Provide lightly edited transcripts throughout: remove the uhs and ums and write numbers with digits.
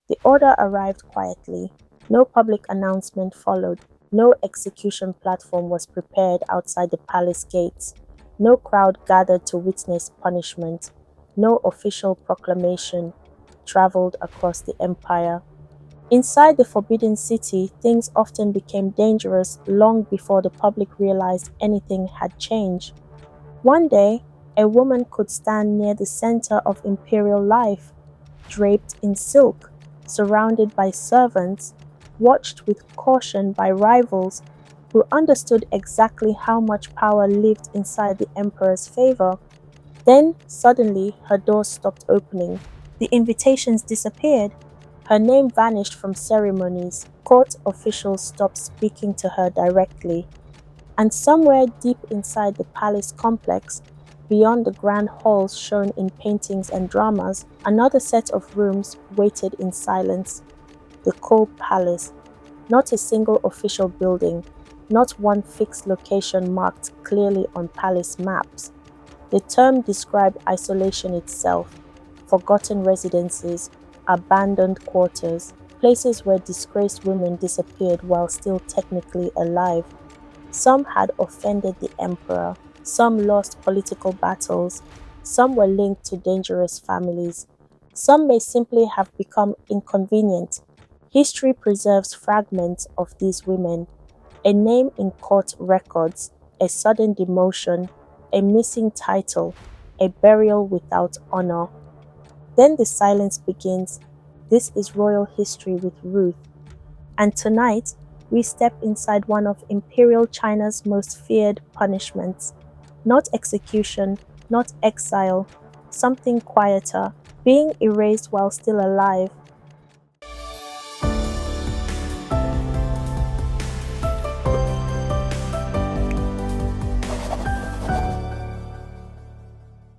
The order arrived quietly. No public announcement followed. No execution platform was prepared outside the palace gates. No crowd gathered to witness punishment. No official proclamation traveled across the empire. Inside the Forbidden City, things often became dangerous long before the public realized anything had changed. One day, a woman could stand near the center of imperial life, draped in silk, surrounded by servants, watched with caution by rivals who understood exactly how much power lived inside the emperor's favor. Then, suddenly, her doors stopped opening. The invitations disappeared. Her name vanished from ceremonies. Court officials stopped speaking to her directly. And somewhere deep inside the palace complex, beyond the grand halls shown in paintings and dramas, another set of rooms waited in silence. The Coal Palace. Not a single official building, not one fixed location marked clearly on palace maps. The term described isolation itself, forgotten residences, abandoned quarters, places where disgraced women disappeared while still technically alive. Some had offended the emperor, some lost political battles, some were linked to dangerous families, some may simply have become inconvenient. History preserves fragments of these women, a name in court records, a sudden demotion, a missing title, a burial without honor. Then the silence begins. This is royal history with Ruth. And tonight, we step inside one of Imperial China's most feared punishments. Not execution, not exile, something quieter, being erased while still alive.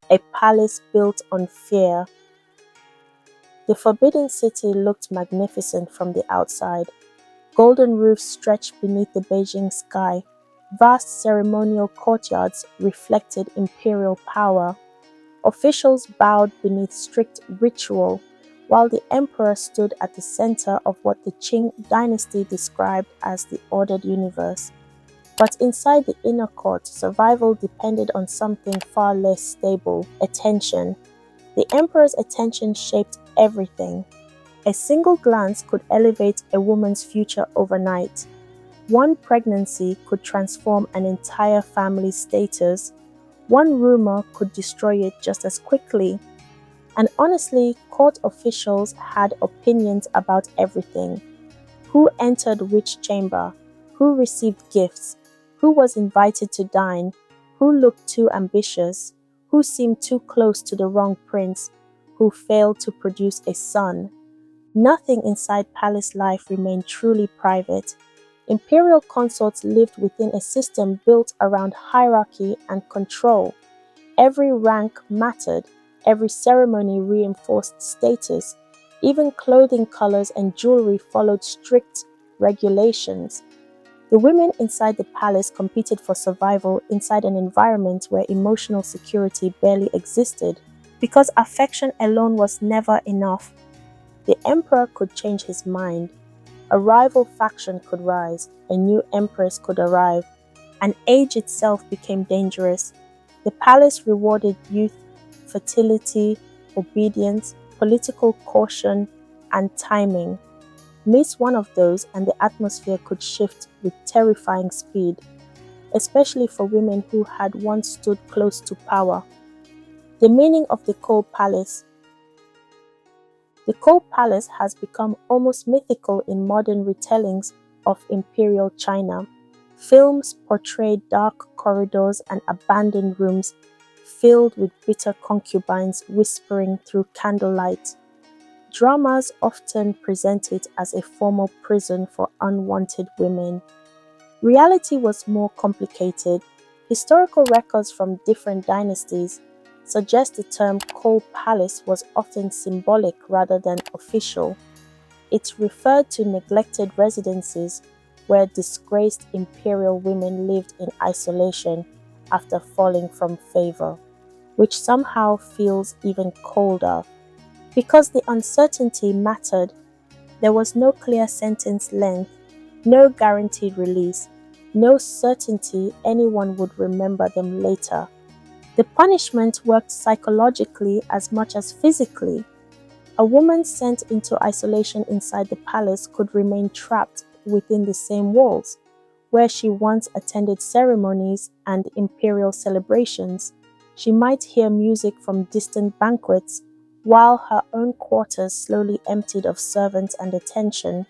A palace built on fear. The Forbidden City looked magnificent from the outside. Golden roofs stretched beneath the Beijing sky. Vast ceremonial courtyards reflected imperial power. Officials bowed beneath strict ritual, while the emperor stood at the center of what the Qing dynasty described as the ordered universe. But inside the inner court, survival depended on something far less stable: attention. The emperor's attention shaped everything. A single glance could elevate a woman's future overnight. One pregnancy could transform an entire family's status. One rumor could destroy it just as quickly. And honestly, court officials had opinions about everything. Who entered which chamber? Who received gifts? Who was invited to dine? Who looked too ambitious? Who seemed too close to the wrong prince? Who failed to produce a son? Nothing inside palace life remained truly private. Imperial consorts lived within a system built around hierarchy and control. Every rank mattered, every ceremony reinforced status, even clothing colors and jewelry followed strict regulations. The women inside the palace competed for survival inside an environment where emotional security barely existed, because affection alone was never enough. The emperor could change his mind. A rival faction could rise, a new empress could arrive, and age itself became dangerous. The palace rewarded youth, fertility, obedience, political caution, and timing. Miss one of those and the atmosphere could shift with terrifying speed, especially for women who had once stood close to power. The meaning of the Coal Palace. The Coal Palace has become almost mythical in modern retellings of Imperial China. Films portrayed dark corridors and abandoned rooms filled with bitter concubines whispering through candlelight. Dramas often present it as a formal prison for unwanted women. Reality was more complicated. Historical records from different dynasties suggest the term Coal Palace was often symbolic rather than official. It referred to neglected residences where disgraced imperial women lived in isolation after falling from favor, which somehow feels even colder. Because the uncertainty mattered, There was no clear sentence length, no guaranteed release, no certainty anyone would remember them later. The punishment worked psychologically as much as physically. A woman sent into isolation inside the palace could remain trapped within the same walls, where she once attended ceremonies and imperial celebrations. She might hear music from distant banquets, while her own quarters slowly emptied of servants and attention.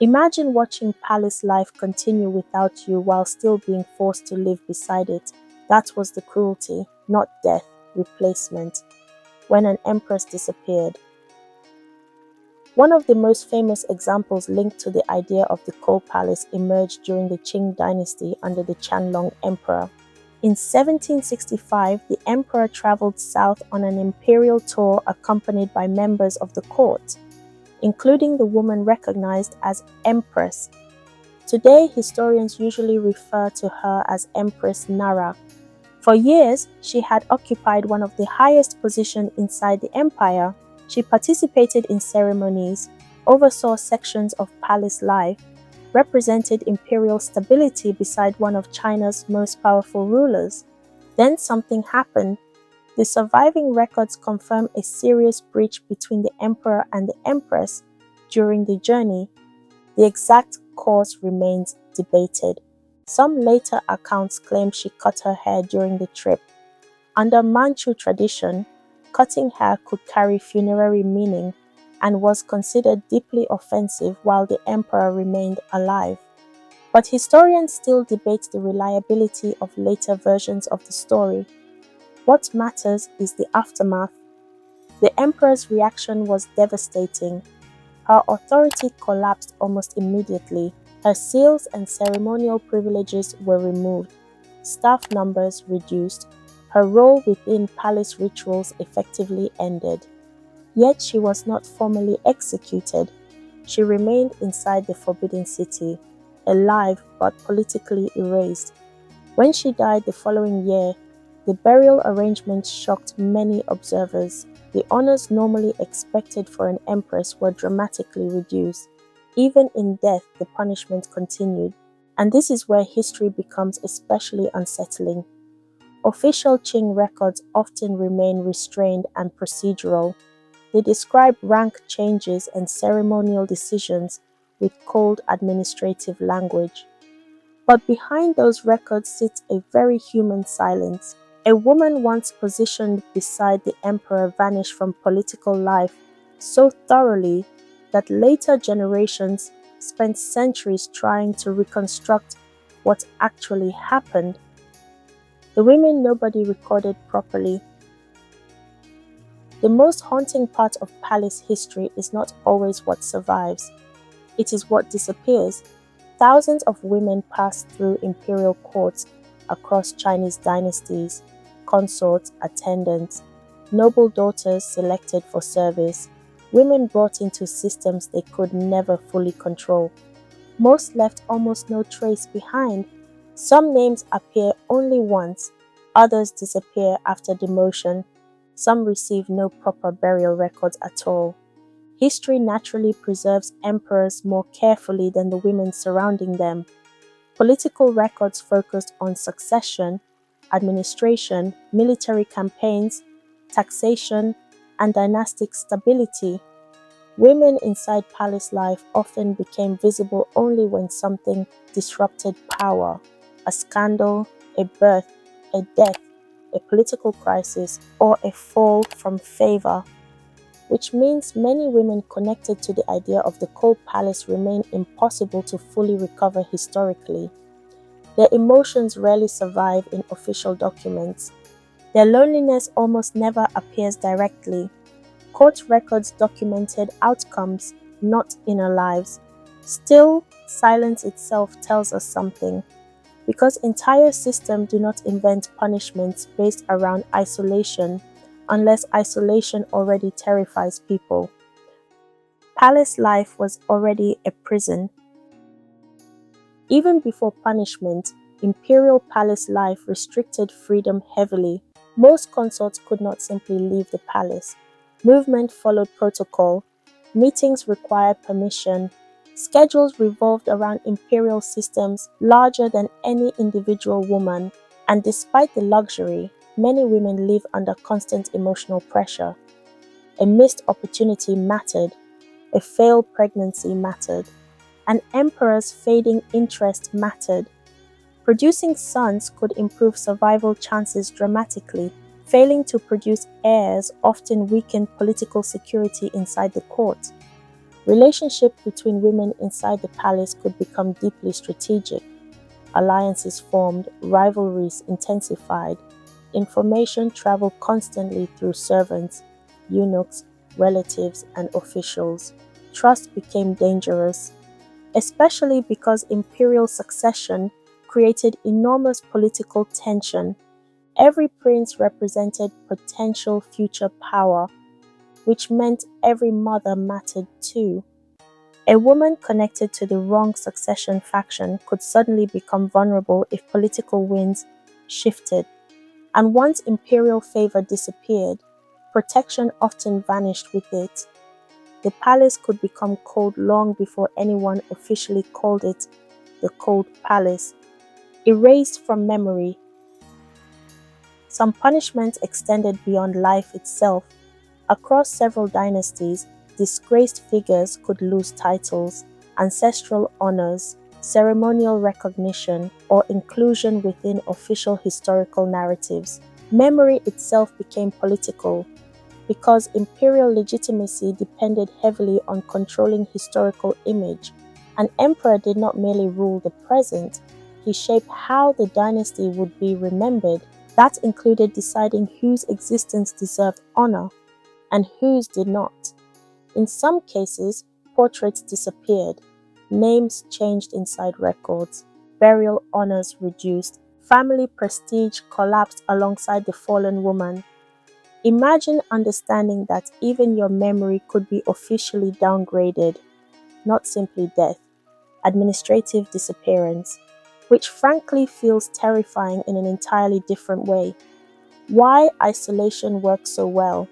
Imagine watching palace life continue without you while still being forced to live beside it. That was the cruelty, not death, replacement. When an empress disappeared. One of the most famous examples linked to the idea of the coal palace emerged during the Qing dynasty under the Qianlong emperor. In 1765, the emperor traveled south on an imperial tour accompanied by members of the court, including the woman recognized as Empress. Today, historians usually refer to her as Empress Nara. For years, she had occupied one of the highest positions inside the empire. She participated in ceremonies, oversaw sections of palace life, represented imperial stability beside one of China's most powerful rulers. Then something happened. The surviving records confirm a serious breach between the emperor and the empress during the journey. The exact cause remains debated. Some later accounts claim she cut her hair during the trip. Under Manchu tradition, cutting hair could carry funerary meaning and was considered deeply offensive while the emperor remained alive. But historians still debate the reliability of later versions of the story. What matters is the aftermath. The emperor's reaction was devastating. Her authority collapsed almost immediately. Her seals and ceremonial privileges were removed. Staff numbers reduced. Her role within palace rituals effectively ended. Yet she was not formally executed. She remained inside the Forbidden City, alive but politically erased. When she died the following year, the burial arrangements shocked many observers. The honors normally expected for an empress were dramatically reduced. Even in death, the punishment continued. And this is where history becomes especially unsettling. Official Qing records often remain restrained and procedural. They describe rank changes and ceremonial decisions with cold administrative language. But behind those records sits a very human silence. A woman once positioned beside the emperor vanished from political life so thoroughly that later generations spent centuries trying to reconstruct what actually happened. The women nobody recorded properly. The most haunting part of palace history is not always what survives. It is what disappears. Thousands of women passed through imperial courts across Chinese dynasties, consorts, attendants, noble daughters selected for service, women brought into systems they could never fully control. Most left almost no trace behind. Some names appear only once, others disappear after demotion. Some receive no proper burial records at all. History naturally preserves emperors more carefully than the women surrounding them. Political records focused on succession, administration, military campaigns, taxation, and dynastic stability. Women inside palace life often became visible only when something disrupted power: a scandal, a birth, a death, a political crisis, or a fall from favor. Which means many women connected to the idea of the coal palace remain impossible to fully recover historically. Their emotions rarely survive in official documents. Their loneliness almost never appears directly. Court records documented outcomes, not inner lives. Still, silence itself tells us something. Because entire systems do not invent punishments based around isolation, unless isolation already terrifies people. Palace life was already a prison. Even before punishment, imperial palace life restricted freedom heavily. Most consorts could not simply leave the palace. Movement followed protocol. Meetings required permission. Schedules revolved around imperial systems larger than any individual woman, and despite the luxury, many women live under constant emotional pressure. A missed opportunity mattered, a failed pregnancy mattered, an emperor's fading interest mattered. Producing sons could improve survival chances dramatically. Failing to produce heirs often weakened political security inside the court. Relationships between women inside the palace could become deeply strategic. Alliances formed, rivalries intensified. Information traveled constantly through servants, eunuchs, relatives, and officials. Trust became dangerous, especially because imperial succession created enormous political tension. Every prince represented potential future power, which meant every mother mattered too. A woman connected to the wrong succession faction could suddenly become vulnerable if political winds shifted. And once imperial favor disappeared, protection often vanished with it. The palace could become cold long before anyone officially called it the Cold Palace. Erased from memory, some punishments extended beyond life itself. Across several dynasties, disgraced figures could lose titles, ancestral honors, ceremonial recognition, or inclusion within official historical narratives. Memory itself became political, because imperial legitimacy depended heavily on controlling historical image. An emperor did not merely rule the present, he shaped how the dynasty would be remembered. That included deciding whose existence deserved honor and whose did not. In some cases, portraits disappeared, names changed inside records, burial honors reduced, family prestige collapsed alongside the fallen woman. Imagine understanding that even your memory could be officially downgraded, not simply death, administrative disappearance, which frankly feels terrifying in an entirely different way. Why isolation works so well.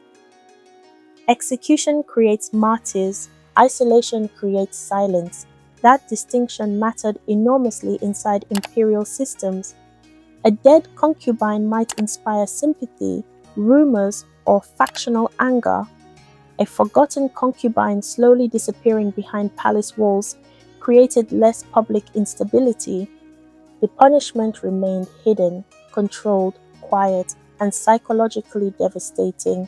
Execution creates martyrs, isolation creates silence. That distinction mattered enormously inside imperial systems. A dead concubine might inspire sympathy, rumors, or factional anger. A forgotten concubine slowly disappearing behind palace walls created less public instability. The punishment remained hidden, controlled, quiet, and psychologically devastating,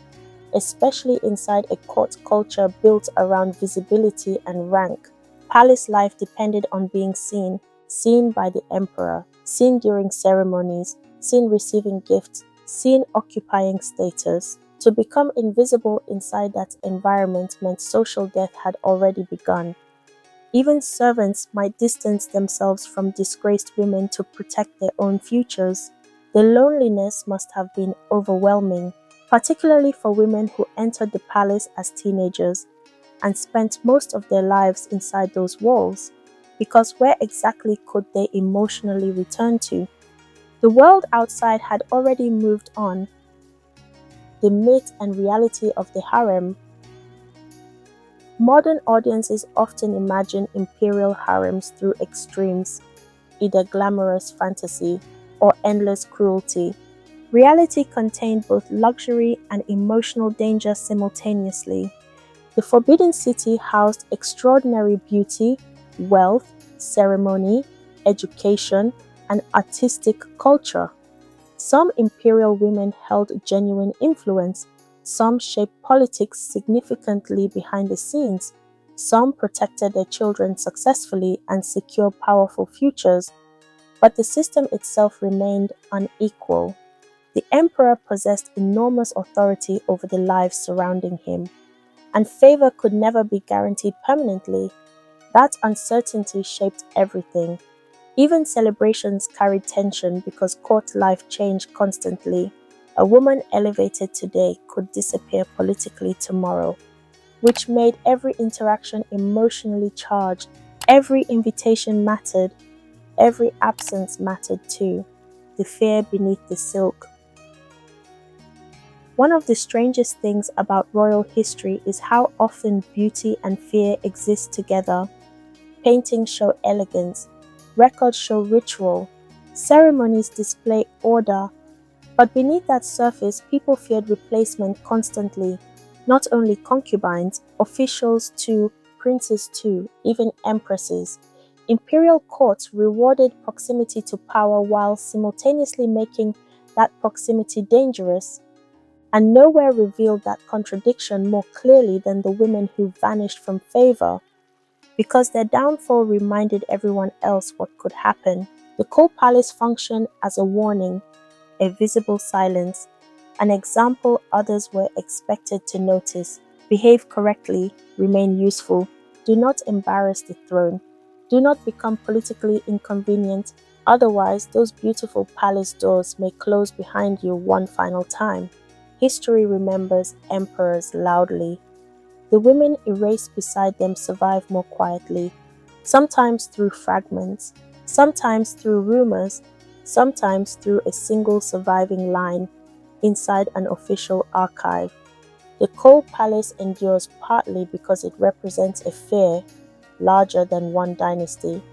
especially inside a court culture built around visibility and rank. Palace life depended on being seen, seen by the emperor, seen during ceremonies, seen receiving gifts, seen occupying status. To become invisible inside that environment meant social death had already begun. Even servants might distance themselves from disgraced women to protect their own futures. The loneliness must have been overwhelming, particularly for women who entered the palace as teenagers and spent most of their lives inside those walls, because where exactly could they emotionally return to? The world outside had already moved on. The myth and reality of the harem. Modern audiences often imagine imperial harems through extremes, either glamorous fantasy or endless cruelty. Reality contained both luxury and emotional danger simultaneously. The Forbidden City housed extraordinary beauty, wealth, ceremony, education, and artistic culture. Some imperial women held genuine influence, some shaped politics significantly behind the scenes, some protected their children successfully and secured powerful futures, but the system itself remained unequal. The emperor possessed enormous authority over the lives surrounding him, and favor could never be guaranteed permanently. That uncertainty shaped everything. Even celebrations carried tension because court life changed constantly. A woman elevated today could disappear politically tomorrow, which made every interaction emotionally charged. Every invitation mattered, every absence mattered too. The fear beneath the silk. One of the strangest things about royal history is how often beauty and fear exist together. Paintings show elegance, records show ritual, ceremonies display order, but beneath that surface, people feared replacement constantly. Not only concubines, officials too, princes too, even empresses. Imperial courts rewarded proximity to power while simultaneously making that proximity dangerous, and nowhere revealed that contradiction more clearly than the women who vanished from favor, because their downfall reminded everyone else what could happen. The coal palace functioned as a warning, a visible silence, an example others were expected to notice. Behave correctly, remain useful, do not embarrass the throne, do not become politically inconvenient, otherwise those beautiful palace doors may close behind you one final time. History remembers emperors loudly. The women erased beside them survive more quietly, sometimes through fragments, sometimes through rumors, sometimes through a single surviving line inside an official archive. The coal palace endures partly because it represents a fear larger than one dynasty,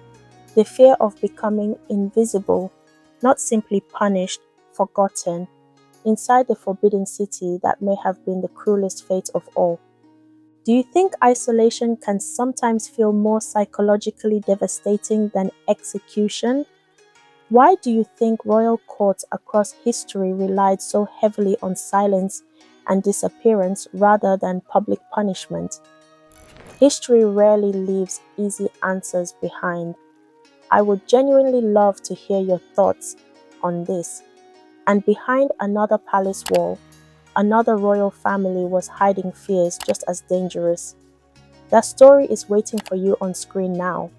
the fear of becoming invisible, not simply punished, forgotten, inside the forbidden city that may have been the cruelest fate of all. Do you think isolation can sometimes feel more psychologically devastating than execution? Why do you think royal courts across history relied so heavily on silence and disappearance rather than public punishment? History rarely leaves easy answers behind. I would genuinely love to hear your thoughts on this. And behind another palace wall, another royal family was hiding fears just as dangerous. That story is waiting for you on screen now.